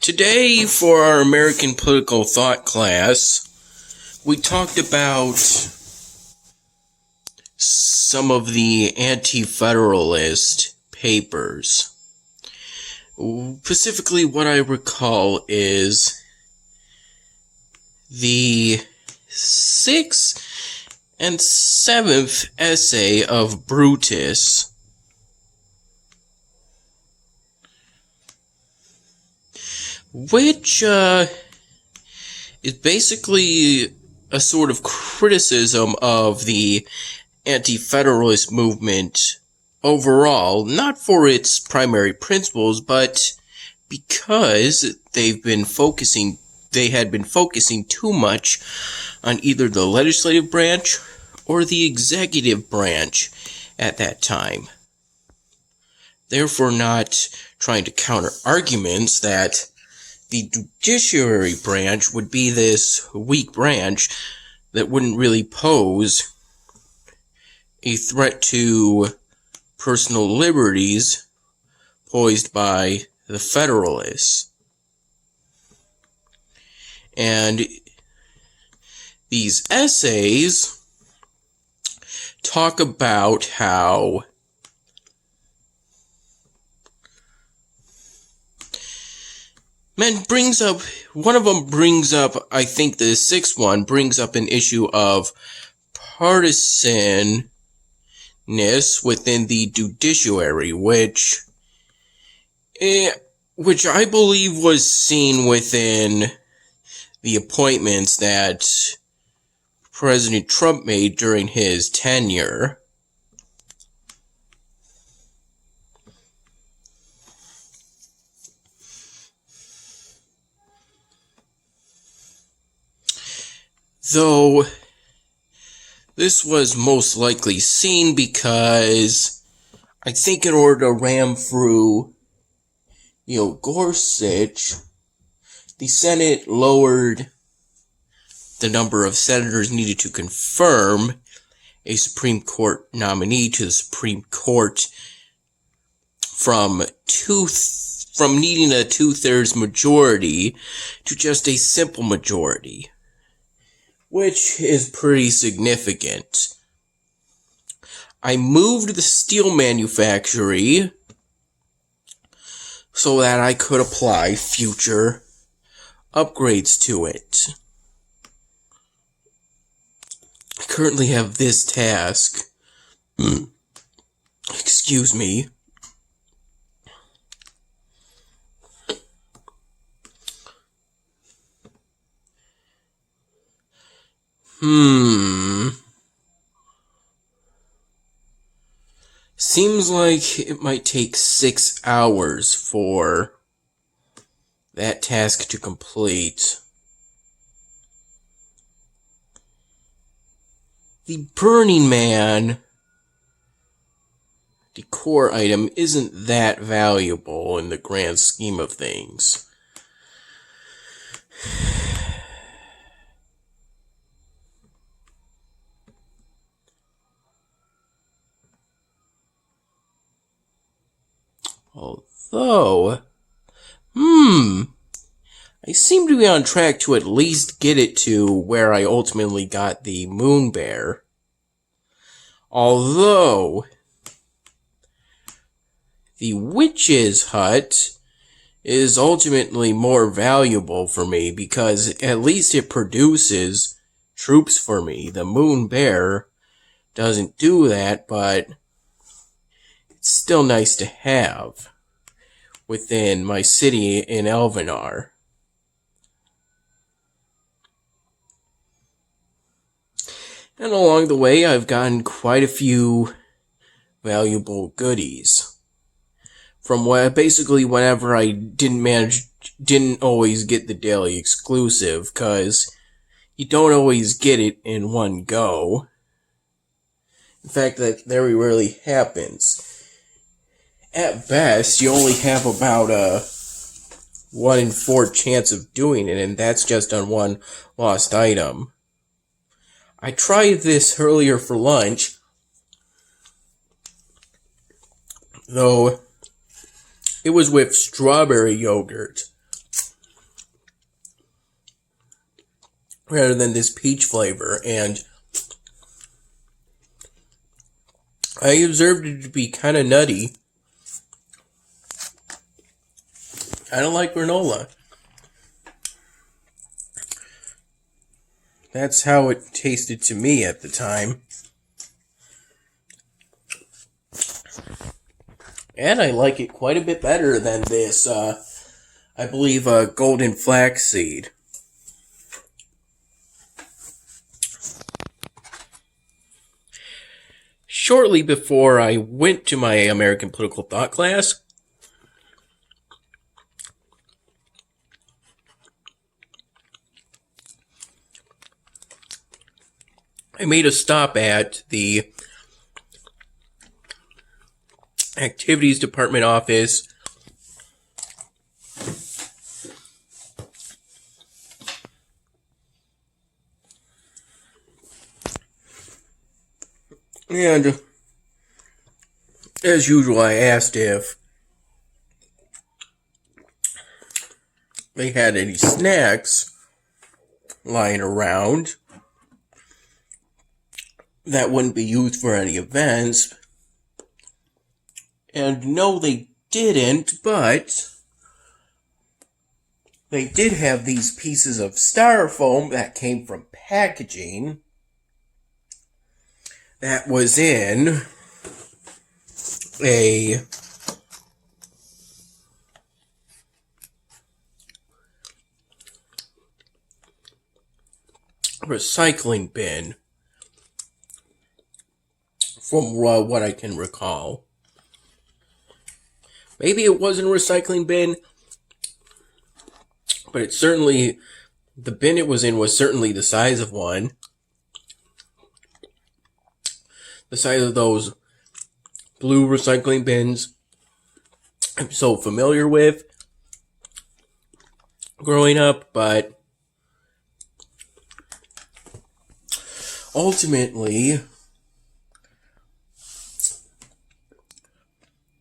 Today, for our American political thought class, we talked about some of the anti-federalist papers. Specifically, what I recall is the 6th and 7th essay of Brutus, which is basically a sort of criticism of the anti-federalist movement overall, not for its primary principles, but because they had been focusing too much on either the legislative branch or the executive branch at that time. Therefore, not trying to counter arguments that the judiciary branch would be this weak branch that wouldn't really pose a threat to personal liberties posed by the Federalists. And these essays talk about how one of them brings up, I think the 6th one brings up an issue of partisanism within the judiciary, which I believe was seen within the appointments that President Trump made during his tenure. Though this was most likely seen because I think in order to ram through, Gorsuch, the Senate lowered the number of senators needed to confirm a Supreme Court nominee to the Supreme Court from needing a 2/3 majority to just a simple majority, which is pretty significant. I moved the steel manufactory so that I could apply future upgrades to it. I currently have this task. Excuse me. Seems like it might take 6 hours for that task to complete. The Burning Man decor item isn't that valuable in the grand scheme of things. Although, I seem to be on track to at least get it to where I ultimately got the moon bear. Although, the witch's hut is ultimately more valuable for me because at least it produces troops for me. The moon bear doesn't do that, but it's still nice to have within my city in Elvenar. And along the way, I've gotten quite a few valuable goodies. From basically whenever I didn't always get the daily exclusive, cause you don't always get it in one go. In fact, that very rarely happens. At best, you only have about a 1 in 4 chance of doing it, and that's just on one lost item. I tried this earlier for lunch, though it was with strawberry yogurt. rather than this peach flavor, and I observed it to be kind of nutty. I don't like granola. That's how it tasted to me at the time. And I like it quite a bit better than this, I believe, golden flaxseed. Shortly before I went to my American political thought class, I made a stop at the activities department office and as usual I asked if they had any snacks lying around that wouldn't be used for any events. And no, they didn't, but they did have these pieces of styrofoam that came from packaging that was in a recycling bin, from what I can recall. Maybe it wasn't a recycling bin, but it certainly, the bin it was in was certainly the size of one. The size of those blue recycling bins I'm so familiar with growing up, but ultimately,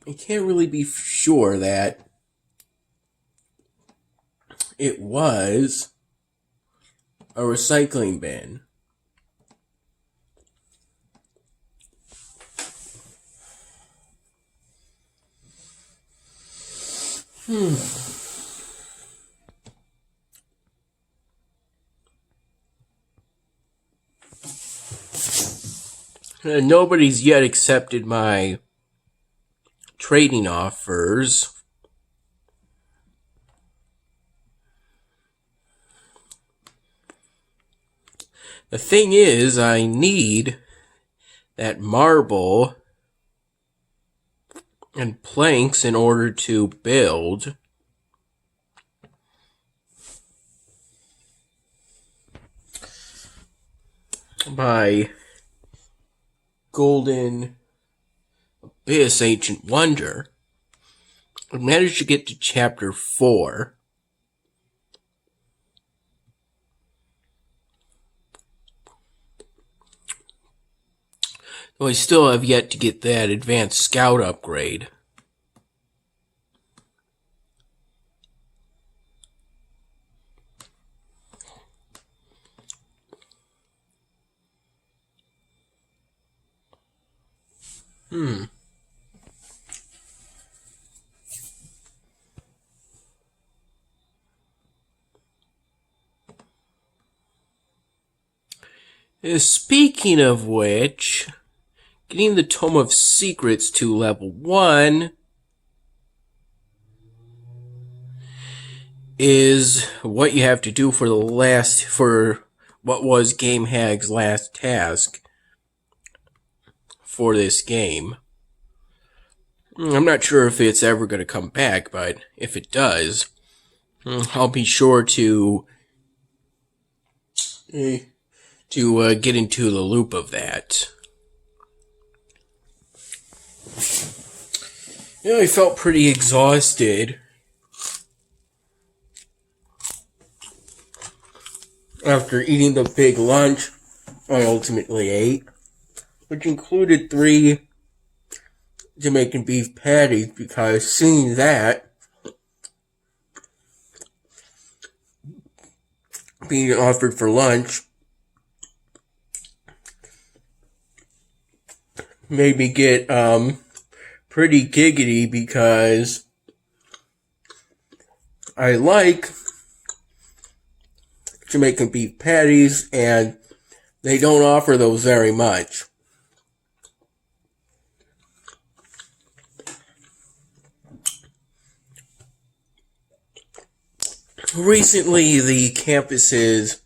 I can't really be sure that it was a recycling bin. Nobody's yet accepted my trading offers. The thing is, I need that marble and planks in order to build my golden abyss ancient wonder. I managed to get to chapter 4. Though I still have yet to get that advanced scout upgrade. Speaking of which, getting the Tome of Secrets to level 1 is what you have to do for what was Game Hag's last task for this game. I'm not sure if it's ever going to come back, but if it does, I'll be sure to get into the loop of that. I felt pretty exhausted after eating the big lunch I ultimately ate, which included 3 Jamaican beef patties, because being offered for lunch made me get pretty giggity because I like Jamaican beef patties and they don't offer those very much. Recently, the campus's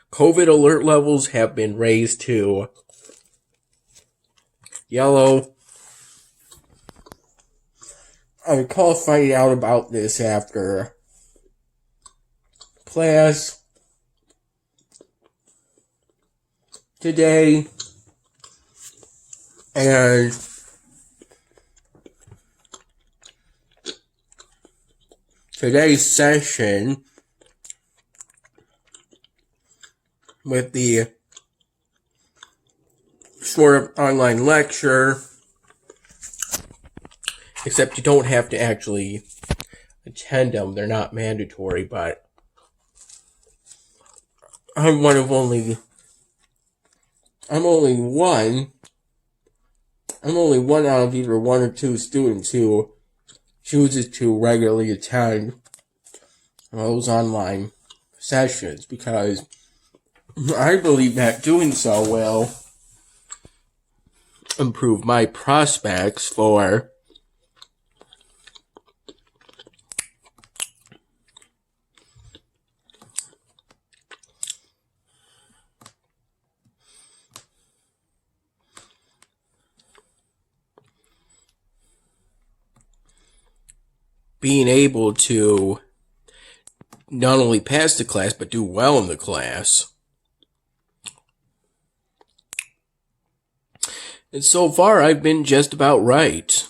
COVID alert levels have been raised to yellow. I recall finding out about this after class today, and today's session with the sort of online lecture, except you don't have to actually attend them. They're not mandatory, but I'm only one out of either one or two students who chooses to regularly attend those online sessions because I believe that doing so will improve my prospects for being able to not only pass the class, but do well in the class. And so far, I've been just about right.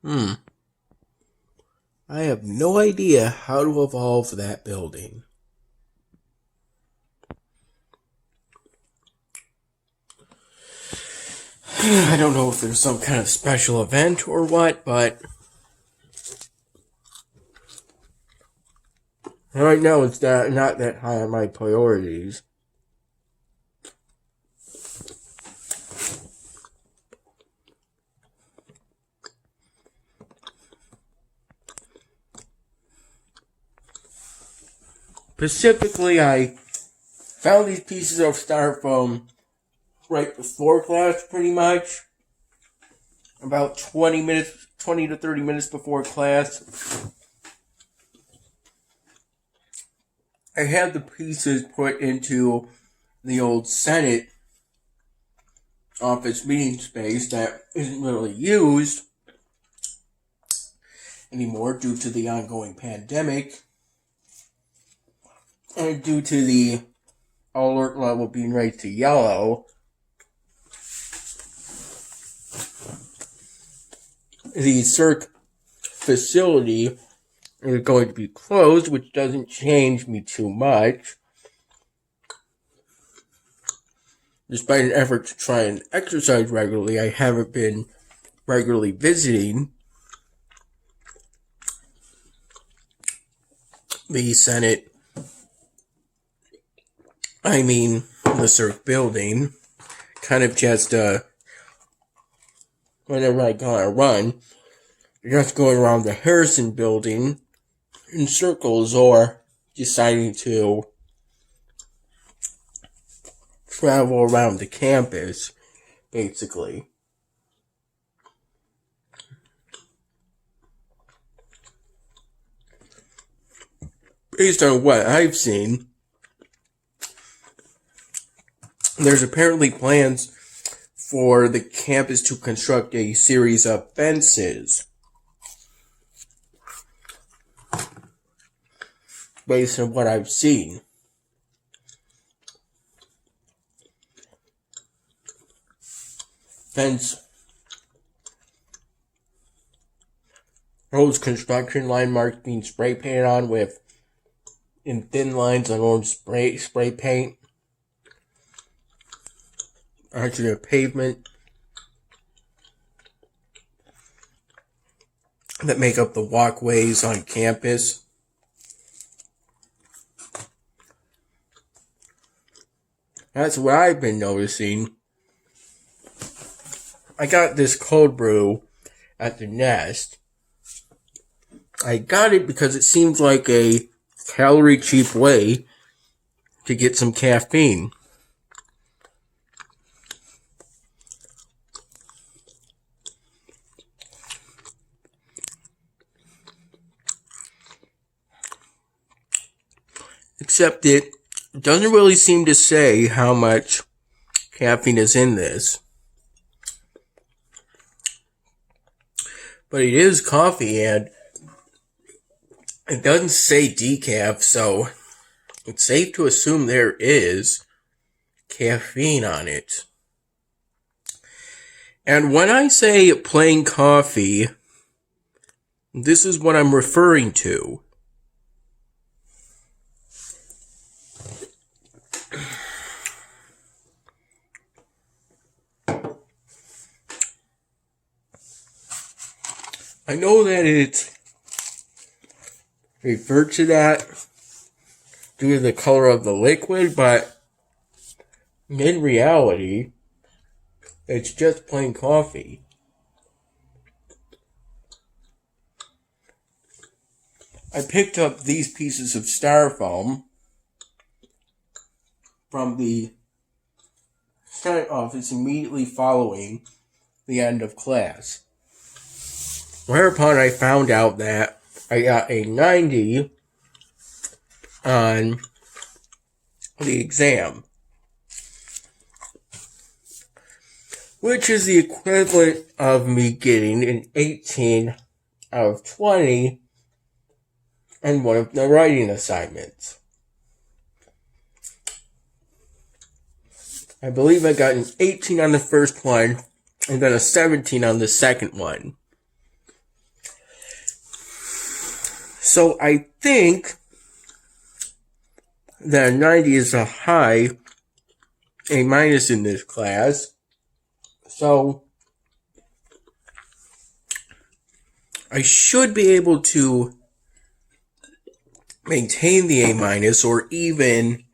I have no idea how to evolve that building. I don't know if there's some kind of special event or what, but right now it's not that high on my priorities. Specifically, I found these pieces of styrofoam right before class, pretty much. About 20 to 30 minutes before class. I had the pieces put into the old Senate office meeting space that isn't really used anymore due to the ongoing pandemic and due to the alert level being raised to yellow. The CERC facility is going to be closed, which doesn't change me too much. Despite an effort to try and exercise regularly, I haven't been regularly visiting the Senate, the CERC building. Kind of just, whenever I go on a run, just going around the Harrison building in circles or deciding to travel around the campus, basically. Based on what I've seen, there's apparently plans for the campus to construct a series of fences based on what I've seen. Fence roads construction line marks being spray painted on with in thin lines on orange spray paint onto the pavement that make up the walkways on campus. That's what I've been noticing. I got this cold brew at the Nest. I got it because it seems like a calorie cheap way to get some caffeine. Except it doesn't really seem to say how much caffeine is in this. But it is coffee and it doesn't say decaf, so it's safe to assume there is caffeine on it. And when I say plain coffee, this is what I'm referring to. I know that it's referred to that due to the color of the liquid, but in reality, it's just plain coffee. I picked up these pieces of styrofoam from the Senate office immediately following the end of class. Whereupon I found out that I got a 90 on the exam, which is the equivalent of me getting an 18 out of 20 on one of the writing assignments. I believe I got an 18 on the first one and then a 17 on the second one. So I think that a 90 is a high A minus in this class. So I should be able to maintain the A minus or even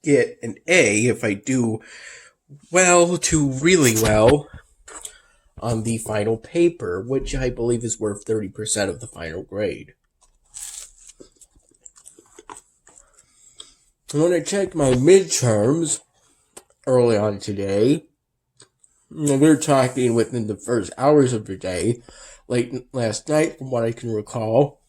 get an A if I do well to really well on the final paper, which I believe is worth 30% of the final grade. When I checked my midterms early on today, they're talking within the first hours of the day, late last night from what I can recall.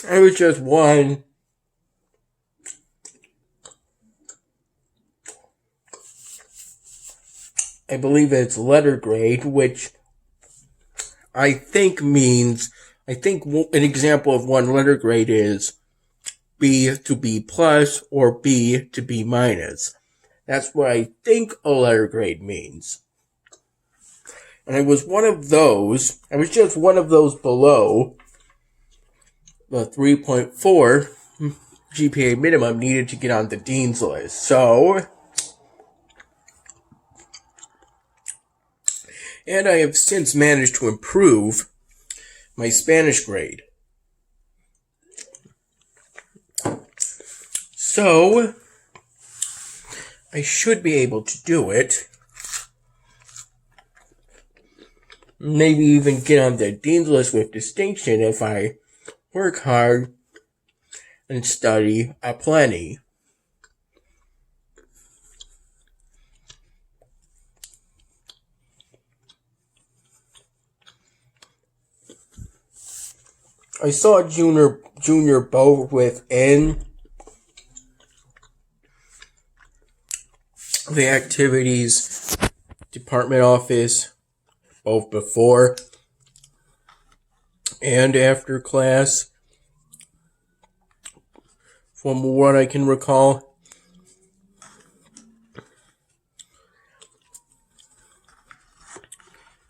I was just one. I believe it's letter grade, which I think means, an example of one letter grade is B to B plus or B to B minus. That's what I think a letter grade means. And I was one of those. I was just one of those below the 3.4 GPA minimum needed to get on the dean's list. So, and I have since managed to improve my Spanish grade. So, I should be able to do it. Maybe even get on the dean's list with distinction if I work hard and study plenty. I saw Junior both within the activities department office both before and after class, from what I can recall.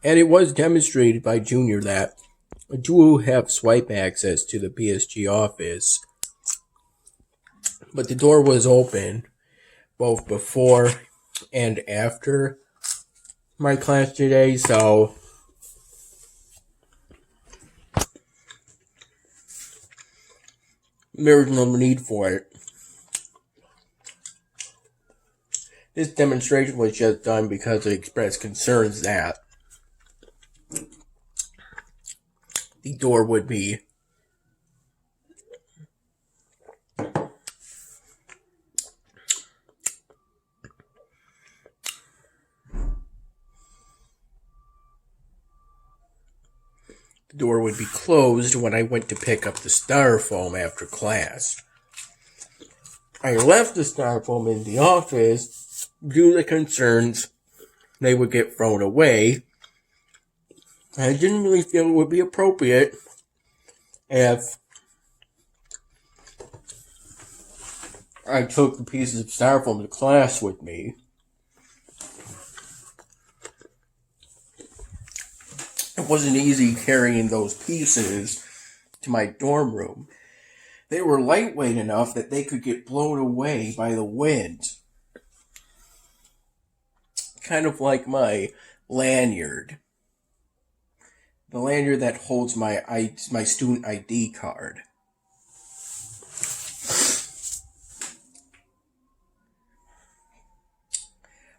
And it was demonstrated by Junior that I do have swipe access to the PSG office, but the door was open both before and after my class today, so there's no need for it. This demonstration was just done because it expressed concerns that the door would be closed when I went to pick up the styrofoam after class. I left the styrofoam in the office due to concerns they would get thrown away. I didn't really feel it would be appropriate if I took the pieces of styrofoam to class with me. It wasn't easy carrying those pieces to my dorm room. They were lightweight enough that they could get blown away by the wind. Kind of like my lanyard. The lanyard that holds my student ID card.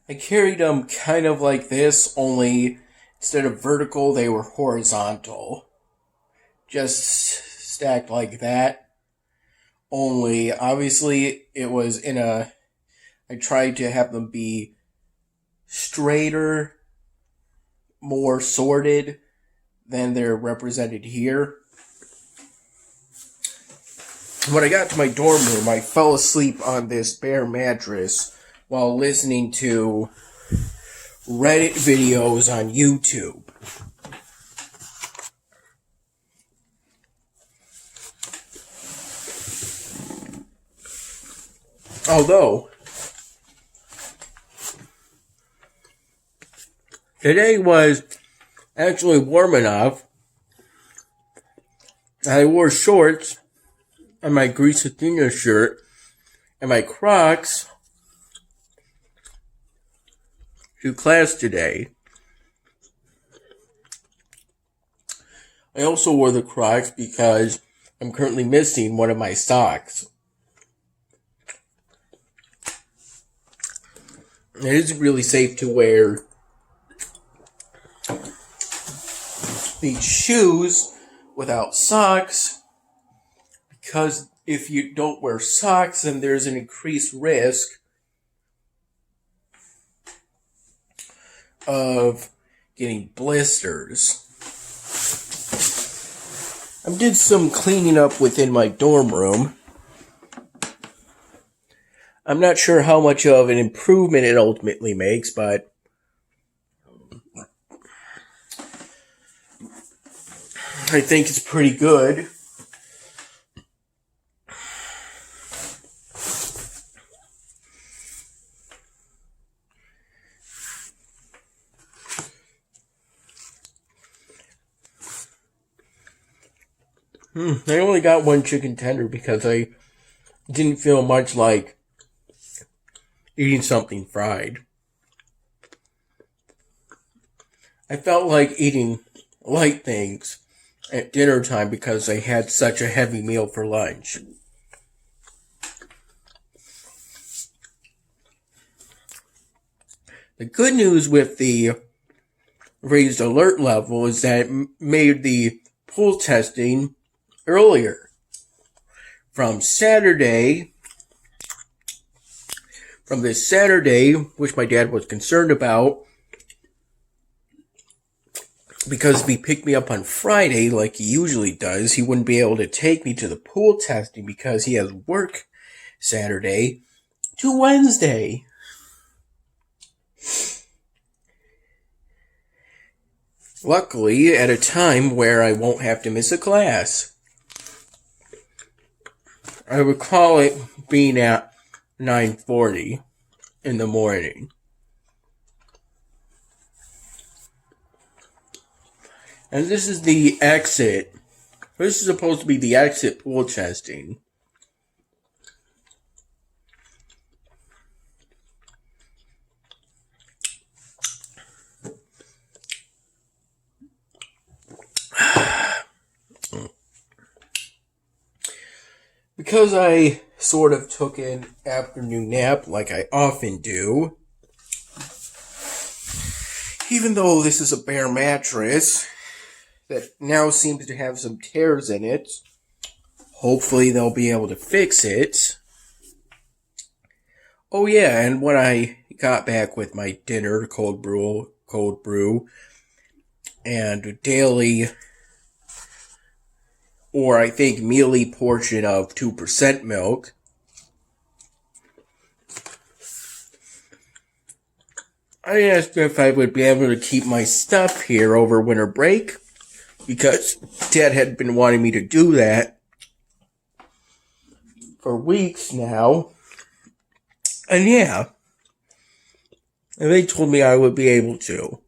I carried them kind of like this, only instead of vertical, they were horizontal. Just stacked like that. Only, obviously, it was I tried to have them be straighter, more sorted than they're represented here. When I got to my dorm room, I fell asleep on this bare mattress while listening to Reddit videos on YouTube. Although, today was actually warm enough. I wore shorts and my Greasetina shirt and my Crocs to class today. I also wore the Crocs because I'm currently missing one of my socks. It isn't really safe to wear these shoes without socks, because if you don't wear socks, then there's an increased risk of getting blisters. I did some cleaning up within my dorm room. I'm not sure how much of an improvement it ultimately makes, but I think it's pretty good. I only got one chicken tender because I didn't feel much like eating something fried. I felt like eating light things at dinner time because I had such a heavy meal for lunch. The good news with the raised alert level is that it made the pool testing earlier. From this Saturday, which my dad was concerned about, because if he picked me up on Friday, like he usually does, he wouldn't be able to take me to the pool testing because he has work Saturday to Wednesday. Luckily, at a time where I won't have to miss a class. I recall it being at 9:40 in the morning. And this is the exit. This is supposed to be the exit pool testing. Because I sort of took an afternoon nap like I often do, even though this is a bare mattress that now seems to have some tears in it, hopefully they'll be able to fix it. Oh yeah, and when I got back with my dinner, cold brew, and daily, or I think mealy portion of 2% milk, I asked if I would be able to keep my stuff here over winter break, because Dad had been wanting me to do that for weeks now. And yeah, and they told me I would be able to.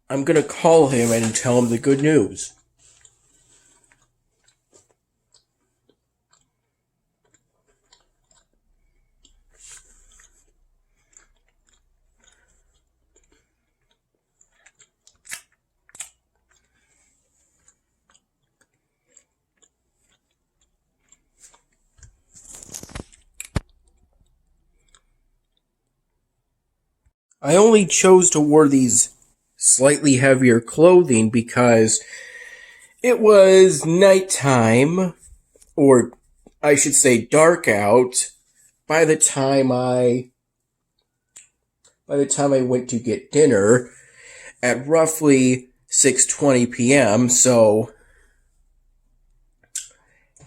I'm gonna call him and tell him the good news. I only chose to wear these slightly heavier clothing because it was nighttime, or I should say dark out, by the time I went to get dinner at roughly 6:20 p.m.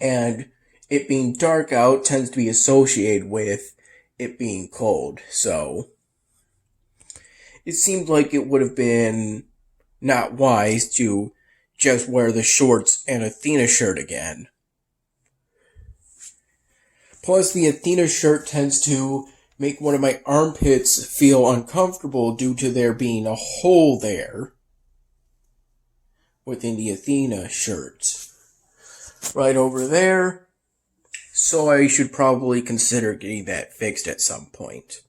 And it being dark out tends to be associated with it being cold, so it seemed like it would have been not wise to just wear the shorts and Athena shirt again. Plus, the Athena shirt tends to make one of my armpits feel uncomfortable due to there being a hole there within the Athena shirt. Right over there. So I should probably consider getting that fixed at some point.